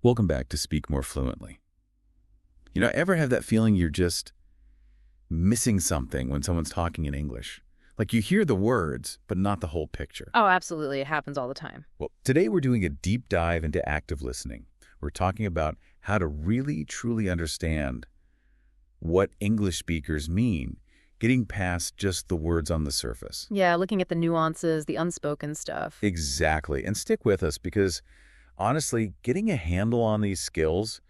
Welcome back to Speak More Fluently. Ever have that feeling you're just missing something when someone's talking in English? Like you hear the words, but not the whole picture. Oh, absolutely. It happens all the time. Well, today we're doing a deep dive into active listening. We're talking about how to really, truly understand what English speakers mean, getting past just the words on the surface. Yeah, looking at the nuances, the unspoken stuff. Exactly. And stick with us because, honestly, getting a handle on these skills,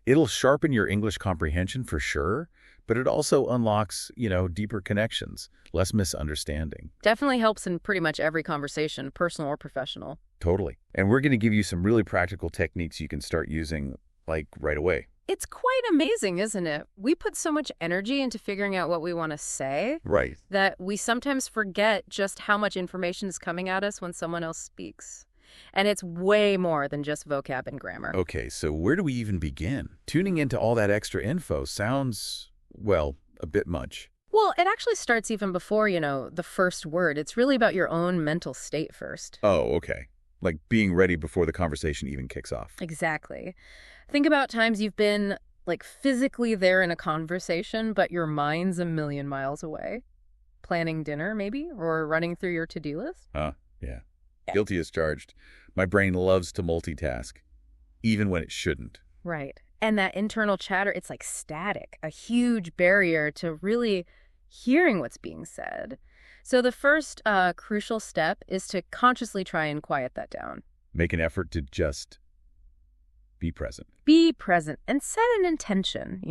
it'll sharpen your English comprehension for sure, but it also unlocks, deeper connections, less misunderstanding. Definitely helps in pretty much every conversation, personal or professional. Totally. And we're going to give you some really practical techniques you can start using, like, right away. It's quite amazing, isn't it? We put so much energy into figuring out what we want to say Right. that we sometimes forget just how much information is coming at us when someone else speaks. And it's way more than just vocab and grammar. Okay, so where do we even begin? Tuning into all that extra info sounds, well, a bit much. Well, it actually starts even before, the first word. It's really about your own mental state first. Oh, okay. Like being ready before the conversation even kicks off. Exactly. Think about times you've been, physically there in a conversation, but your mind's a million miles away. Planning dinner, maybe? Or running through your to-do list? Yeah. Guilty as charged. My brain loves to multitask, even when it shouldn't. Right. And that internal chatter, it's like static, a huge barrier to really hearing what's being said. So the first crucial step is to consciously try and quiet that down. Make an effort to just be present. Be present and set an intention,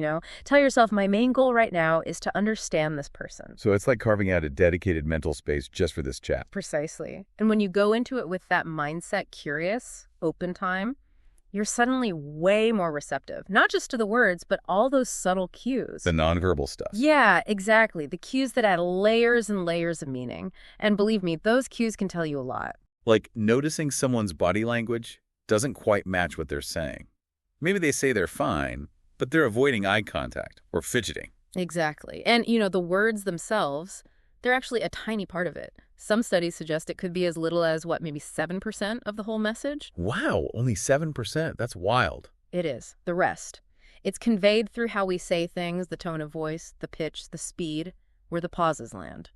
Tell yourself, my main goal right now is to understand this person. So it's like carving out a dedicated mental space just for this chat. Precisely. And when you go into it with that mindset, curious, open time, you're suddenly way more receptive, not just to the words, but all those subtle cues. The nonverbal stuff. Yeah, exactly. The cues that add layers and layers of meaning. And believe me, those cues can tell you a lot. Like noticing someone's body language doesn't quite match what they're saying. Maybe they say they're fine, but they're avoiding eye contact or fidgeting. Exactly. And, the words themselves, they're actually a tiny part of it. Some studies suggest it could be as little as, maybe 7% of the whole message? Wow, only 7%. That's wild. It is. The rest. It's conveyed through how we say things, the tone of voice, the pitch, the speed, where the pauses land.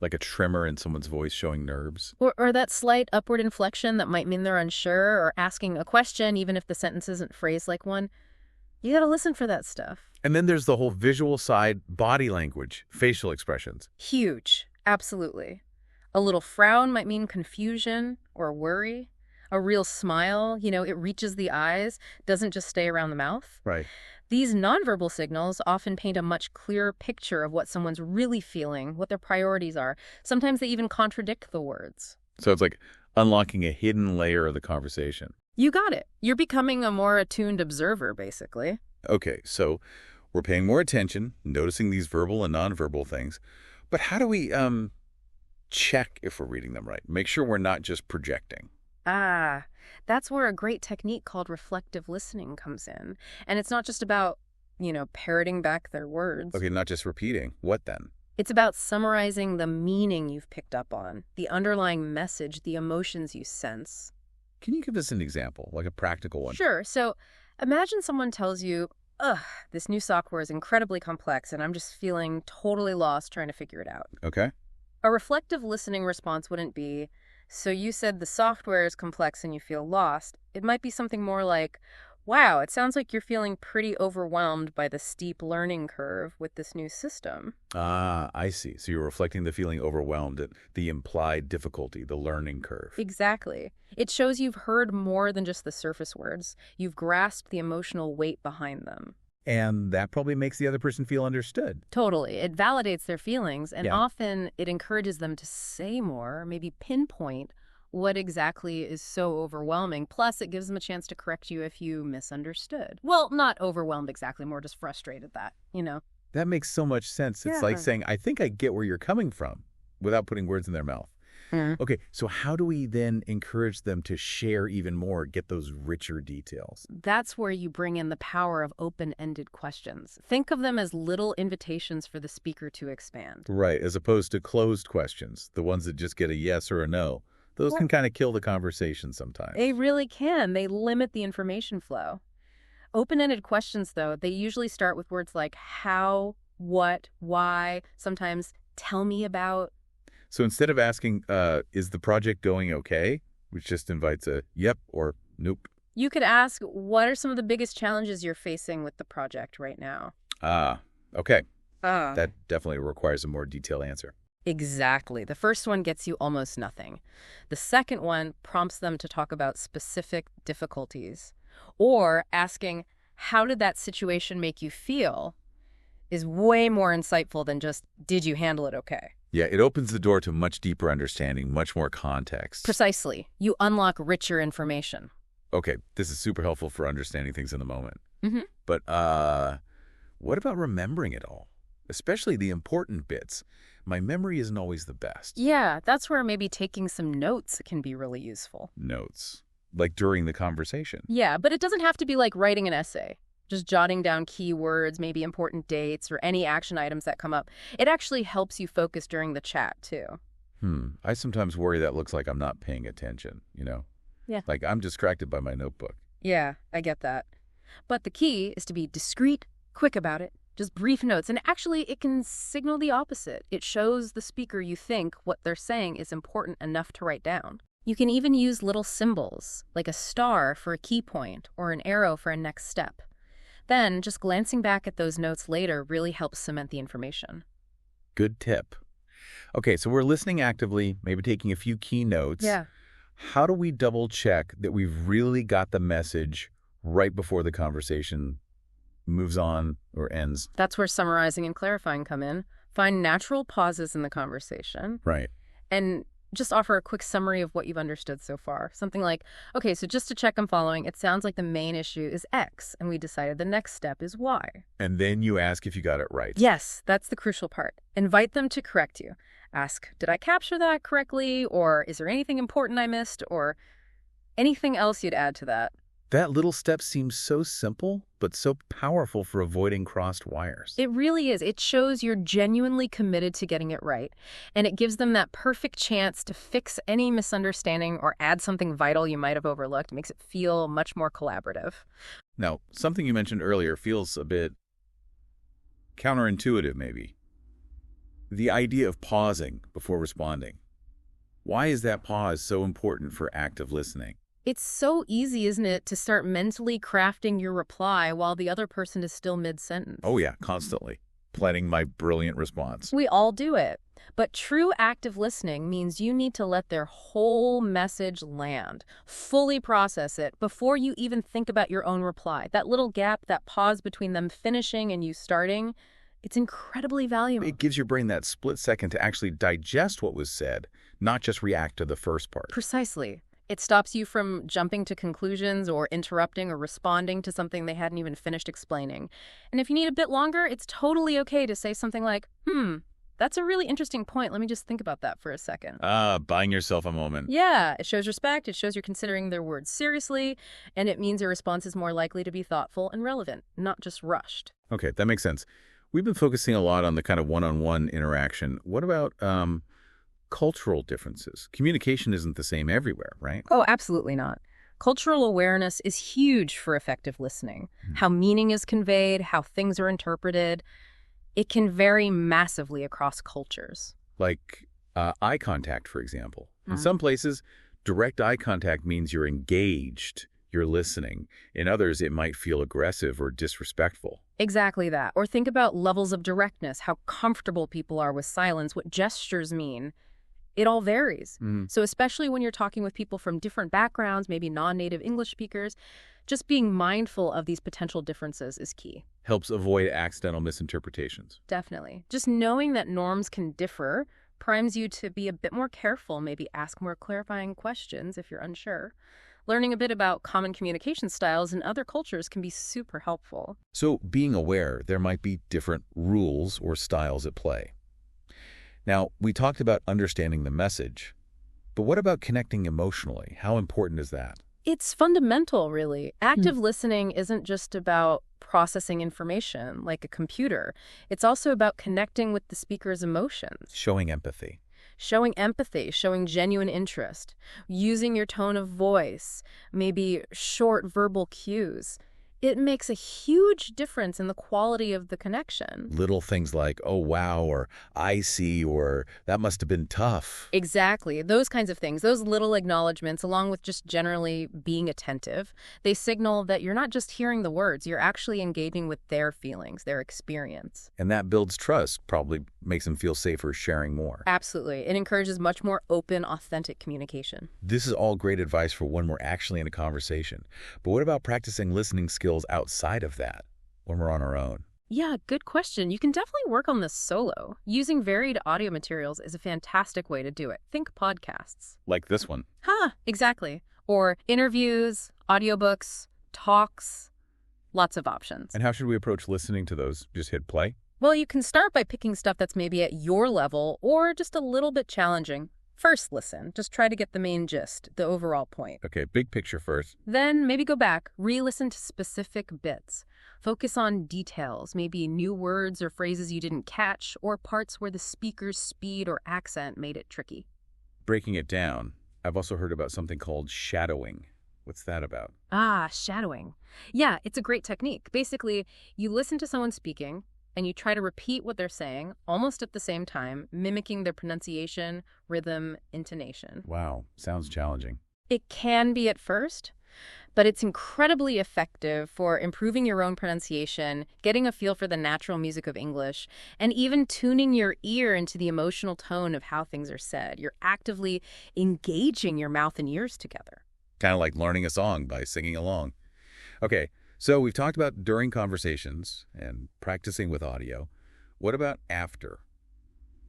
Like a tremor in someone's voice showing nerves. Or that slight upward inflection that might mean they're unsure or asking a question, even if the sentence isn't phrased like one. You gotta listen for that stuff. And then there's the whole visual side, body language, facial expressions. Huge. Absolutely. A little frown might mean confusion or worry. A real smile, it reaches the eyes, doesn't just stay around the mouth. Right. These nonverbal signals often paint a much clearer picture of what someone's really feeling, what their priorities are. Sometimes they even contradict the words. So it's like unlocking a hidden layer of the conversation. You got it. You're becoming a more attuned observer, basically. Okay, so we're paying more attention, noticing these verbal and nonverbal things. But how do we check if we're reading them right? Make sure we're not just projecting. That's where a great technique called reflective listening comes in. And it's not just about, parroting back their words. Okay, not just repeating. What then? It's about summarizing the meaning you've picked up on, the underlying message, the emotions you sense. Can you give us an example, like a practical one? Sure. So imagine someone tells you, this new software is incredibly complex and I'm just feeling totally lost trying to figure it out. Okay. A reflective listening response wouldn't be, so you said the software is complex and you feel lost. It might be something more like, wow, it sounds like you're feeling pretty overwhelmed by the steep learning curve with this new system. I see. So you're reflecting the feeling overwhelmed at the implied difficulty, the learning curve. Exactly. It shows you've heard more than just the surface words. You've grasped the emotional weight behind them. And that probably makes the other person feel understood. Totally. It validates their feelings, and Yeah. often it encourages them to say more, maybe pinpoint what exactly is so overwhelming. Plus, it gives them a chance to correct you if you misunderstood. Well, not overwhelmed exactly, more just frustrated that. That makes so much sense. It's like saying, I think I get where you're coming from, without putting words in their mouth. Okay, so how do we then encourage them to share even more, get those richer details? That's where you bring in the power of open-ended questions. Think of them as little invitations for the speaker to expand. Right, as opposed to closed questions, the ones that just get a yes or a no. Those Well, can kind of kill the conversation sometimes. they really can. They limit the information flow. Open-ended questions, though, they usually start with words like how, what, why, sometimes tell me about. So instead of asking, is the project going okay, which just invites a yep or nope. You could ask, what are some of the biggest challenges you're facing with the project right now? Ah, okay. Ah. That definitely requires a more detailed answer. Exactly. The first one gets you almost nothing. The second one prompts them to talk about specific difficulties. Or asking, how did that situation make you feel, is way more insightful than just, did you handle it okay? Yeah, it opens the door to much deeper understanding, much more context. Precisely. You unlock richer information. Okay, this is super helpful for understanding things in the moment. Mm-hmm. But what about remembering it all? Especially the important bits. My memory isn't always the best. Yeah, that's where maybe taking some notes can be really useful. Notes. Like during the conversation. Yeah, but it doesn't have to be like writing an essay. Just jotting down keywords, maybe important dates, or any action items that come up. It actually helps you focus during the chat, too. I sometimes worry that looks like I'm not paying attention, you know? Yeah. Like I'm distracted by my notebook. Yeah, I get that. But the key is to be discreet, quick about it, just brief notes. And actually, it can signal the opposite. It shows the speaker you think what they're saying is important enough to write down. You can even use little symbols, like a star for a key point or an arrow for a next step. Then, just glancing back at those notes later really helps cement the information. Good tip. Okay, so we're listening actively, maybe taking a few key notes. Yeah. How do we double check that we've really got the message right before the conversation moves on or ends? That's where summarizing and clarifying come in. Find natural pauses in the conversation. Right. And just offer a quick summary of what you've understood so far. Something like, okay, so just to check I'm following, it sounds like the main issue is X, and we decided the next step is Y. And then you ask if you got it right. Yes, that's the crucial part. Invite them to correct you. Ask, did I capture that correctly? Or is there anything important I missed? Or anything else you'd add to that? That little step seems so simple, but so powerful for avoiding crossed wires. It really is. It shows you're genuinely committed to getting it right. And it gives them that perfect chance to fix any misunderstanding or add something vital you might have overlooked. It makes it feel much more collaborative. Now, something you mentioned earlier feels a bit counterintuitive, maybe. The idea of pausing before responding. Why is that pause so important for active listening? It's so easy, isn't it, to start mentally crafting your reply while the other person is still mid-sentence. Oh yeah, constantly. Planning my brilliant response. We all do it. But true active listening means you need to let their whole message land, fully process it before you even think about your own reply. That little gap, that pause between them finishing and you starting, it's incredibly valuable. It gives your brain that split second to actually digest what was said, not just react to the first part. Precisely. It stops you from jumping to conclusions or interrupting or responding to something they hadn't even finished explaining. And if you need a bit longer, it's totally okay to say something like, that's a really interesting point. Let me just think about that for a second. Buying yourself a moment. Yeah, it shows respect, it shows you're considering their words seriously, and it means your response is more likely to be thoughtful and relevant, not just rushed. Okay, that makes sense. We've been focusing a lot on the kind of one-on-one interaction. What about cultural differences? Communication isn't the same everywhere, right? Oh, absolutely not. Cultural awareness is huge for effective listening. How meaning is conveyed, how things are interpreted. It can vary massively across cultures. Like eye contact, for example. In some places, direct eye contact means you're engaged, you're listening. In others, it might feel aggressive or disrespectful. Exactly that. Or think about levels of directness, how comfortable people are with silence, what gestures mean. It all varies. So especially when you're talking with people from different backgrounds, maybe non-native English speakers, just being mindful of these potential differences is key. Helps avoid accidental misinterpretations. Definitely. Just knowing that norms can differ primes you to be a bit more careful, maybe ask more clarifying questions if you're unsure. Learning a bit about common communication styles in other cultures can be super helpful. So being aware there might be different rules or styles at play. Now, we talked about understanding the message, but what about connecting emotionally? How important is that? It's fundamental, really. Active listening isn't just about processing information like a computer. It's also about connecting with the speaker's emotions. Showing empathy. Showing empathy, showing genuine interest, using your tone of voice, maybe short verbal cues. It makes a huge difference in the quality of the connection. Little things like, oh, wow, or I see, or that must have been tough. Exactly. Those kinds of things, those little acknowledgments, along with just generally being attentive, they signal that you're not just hearing the words, you're actually engaging with their feelings, their experience. And that builds trust, probably makes them feel safer sharing more. Absolutely. It encourages much more open, authentic communication. This is all great advice for when we're actually in a conversation. But what about practicing listening skills outside of that, when we're on our own? Yeah, good question. You can definitely work on this solo. Using varied audio materials is a fantastic way to do it. Think podcasts. Like this one. Exactly. Or interviews, audiobooks, talks, lots of options. And how should we approach listening to those? Just hit play? Well, you can start by picking stuff that's maybe at your level or just a little bit challenging. First listen, just try to get the main gist, the overall point. Okay, big picture first. Then maybe go back, re-listen to specific bits. Focus on details, maybe new words or phrases you didn't catch, or parts where the speaker's speed or accent made it tricky. Breaking it down, I've also heard about something called shadowing. What's that about? Shadowing. Yeah, it's a great technique. Basically, you listen to someone speaking, and you try to repeat what they're saying, almost at the same time, mimicking their pronunciation, rhythm, intonation. Wow, sounds challenging. It can be at first, but it's incredibly effective for improving your own pronunciation, getting a feel for the natural music of English, and even tuning your ear into the emotional tone of how things are said. You're actively engaging your mouth and ears together. Kind of like learning a song by singing along. Okay, so we've talked about during conversations and practicing with audio. What about after?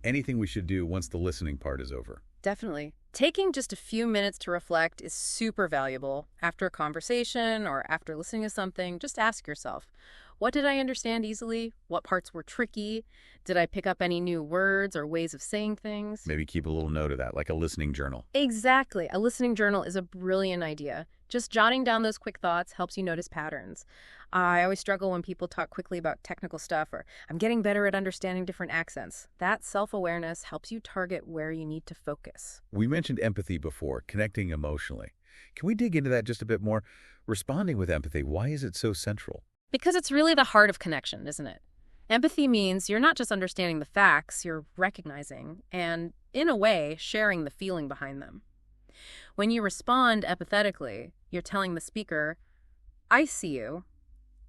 Anything we should do once the listening part is over? Definitely. Taking just a few minutes to reflect is super valuable. After a conversation or after listening to something, just ask yourself, what did I understand easily? What parts were tricky? Did I pick up any new words or ways of saying things? Maybe keep a little note of that, like a listening journal. Exactly. A listening journal is a brilliant idea. Just jotting down those quick thoughts helps you notice patterns. I always struggle when people talk quickly about technical stuff, or I'm getting better at understanding different accents. That self-awareness helps you target where you need to focus. We mentioned empathy before, connecting emotionally. Can we dig into that just a bit more? Responding with empathy, why is it so central? Because it's really the heart of connection, isn't it? Empathy means you're not just understanding the facts, you're recognizing and, in a way, sharing the feeling behind them. When you respond empathetically, you're telling the speaker, I see you.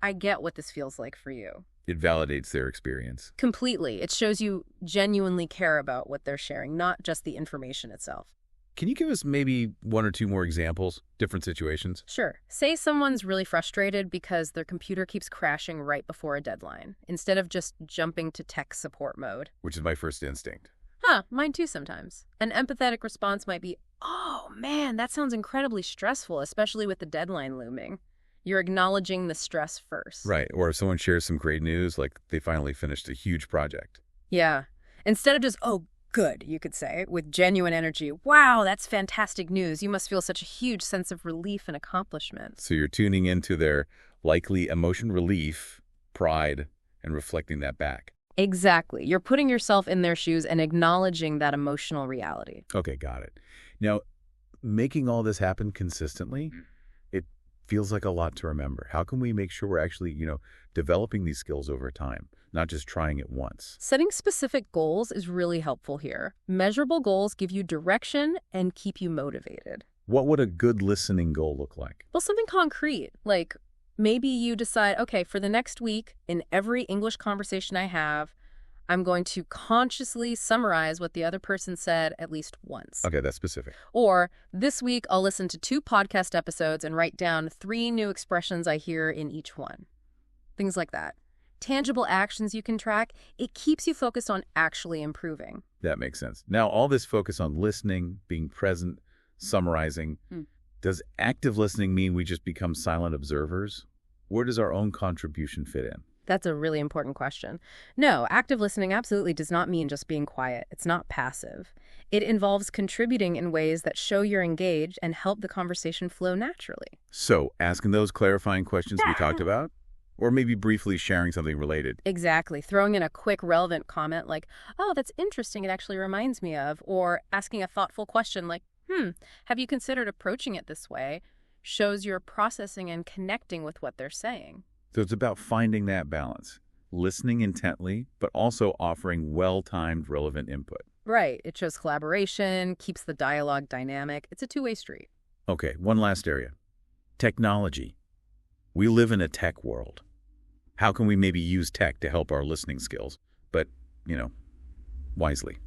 I get what this feels like for you. It validates their experience. Completely. It shows you genuinely care about what they're sharing, not just the information itself. Can you give us maybe one or two more examples, different situations? Sure. Say someone's really frustrated because their computer keeps crashing right before a deadline, instead of just jumping to tech support mode. Which is my first instinct. Mine too sometimes. An empathetic response might be, oh man, that sounds incredibly stressful, especially with the deadline looming. You're acknowledging the stress first. Right, or if someone shares some great news, like they finally finished a huge project. Yeah. Instead of just, oh, good, you could say, with genuine energy, wow, that's fantastic news. You must feel such a huge sense of relief and accomplishment. So you're tuning into their likely emotion relief, pride, and reflecting that back. Exactly. You're putting yourself in their shoes and acknowledging that emotional reality. Okay, got it. Now, making all this happen consistently, it feels like a lot to remember. How can we make sure we're actually, developing these skills over time, not just trying it once? Setting specific goals is really helpful here. Measurable goals give you direction and keep you motivated. What would a good listening goal look like? Well, something concrete, like maybe you decide, okay, for the next week, in every English conversation I have, I'm going to consciously summarize what the other person said at least once. Okay, that's specific. Or this week, I'll listen to 2 podcast episodes and write down 3 new expressions I hear in each one. Things like that. Tangible actions you can track. It keeps you focused on actually improving. That makes sense. Now, all this focus on listening, being present, summarizing, does active listening mean we just become silent observers? Where does our own contribution fit in? That's a really important question. No, active listening absolutely does not mean just being quiet. It's not passive. It involves contributing in ways that show you're engaged and help the conversation flow naturally. So, asking those clarifying questions we talked about, Or maybe briefly sharing something related. Exactly. Throwing in a quick, relevant comment like, oh, that's interesting, it actually reminds me of, or asking a thoughtful question like, have you considered approaching it this way, shows you're processing and connecting with what they're saying. So it's about finding that balance, listening intently, but also offering well-timed, relevant input. Right. It shows collaboration, keeps the dialogue dynamic. It's a two-way street. Okay, one last area. Technology. We live in a tech world. How can we maybe use tech to help our listening skills, but, wisely,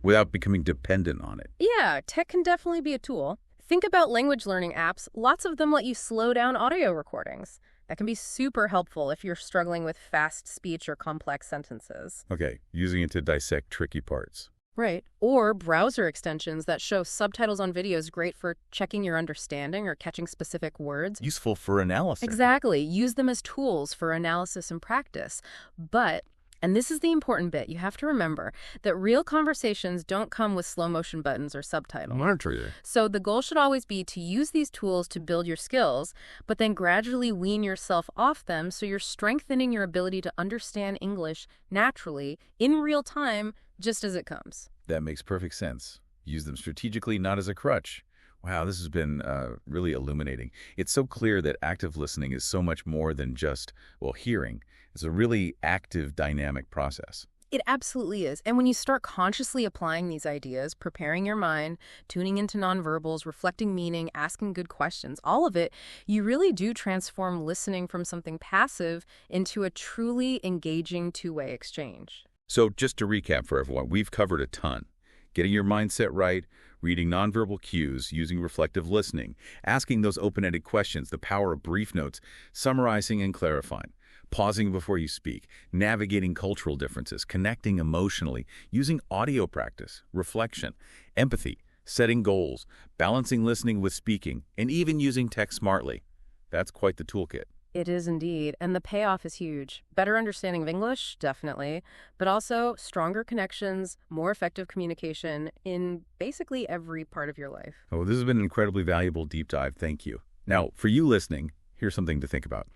without becoming dependent on it? Yeah, tech can definitely be a tool. Think about language learning apps. Lots of them let you slow down audio recordings. That can be super helpful if you're struggling with fast speech or complex sentences. Okay, using it to dissect tricky parts. Right. Or browser extensions that show subtitles on videos, great for checking your understanding or catching specific words. Useful for analysis. Exactly. Use them as tools for analysis and practice. But, and this is the important bit, you have to remember that real conversations don't come with slow motion buttons or subtitles. Monitor. So the goal should always be to use these tools to build your skills, but then gradually wean yourself off them so you're strengthening your ability to understand English naturally, in real time, just as it comes. That makes perfect sense. Use them strategically, not as a crutch. Wow, this has been really illuminating. It's so clear that active listening is so much more than just, hearing. It's a really active, dynamic process. It absolutely is. And when you start consciously applying these ideas, preparing your mind, tuning into nonverbals, reflecting meaning, asking good questions, all of it, you really do transform listening from something passive into a truly engaging two-way exchange. So just to recap for everyone, we've covered a ton. Getting your mindset right, reading nonverbal cues, using reflective listening, asking those open-ended questions, the power of brief notes, summarizing and clarifying, pausing before you speak, navigating cultural differences, connecting emotionally, using audio practice, reflection, empathy, setting goals, balancing listening with speaking, and even using tech smartly. That's quite the toolkit. It is indeed, and the payoff is huge. Better understanding of English, definitely, but also stronger connections, more effective communication in basically every part of your life. Oh, this has been an incredibly valuable deep dive. Thank you. Now, for you listening, here's something to think about.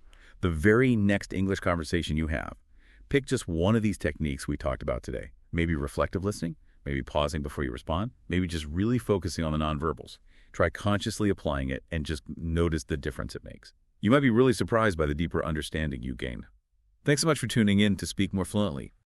The very next English conversation you have, pick just one of these techniques we talked about today. Maybe reflective listening, maybe pausing before you respond, maybe just really focusing on the nonverbals. Try consciously applying it and just notice the difference it makes. You might be really surprised by the deeper understanding you gain. Thanks so much for tuning in to Speak More Fluently.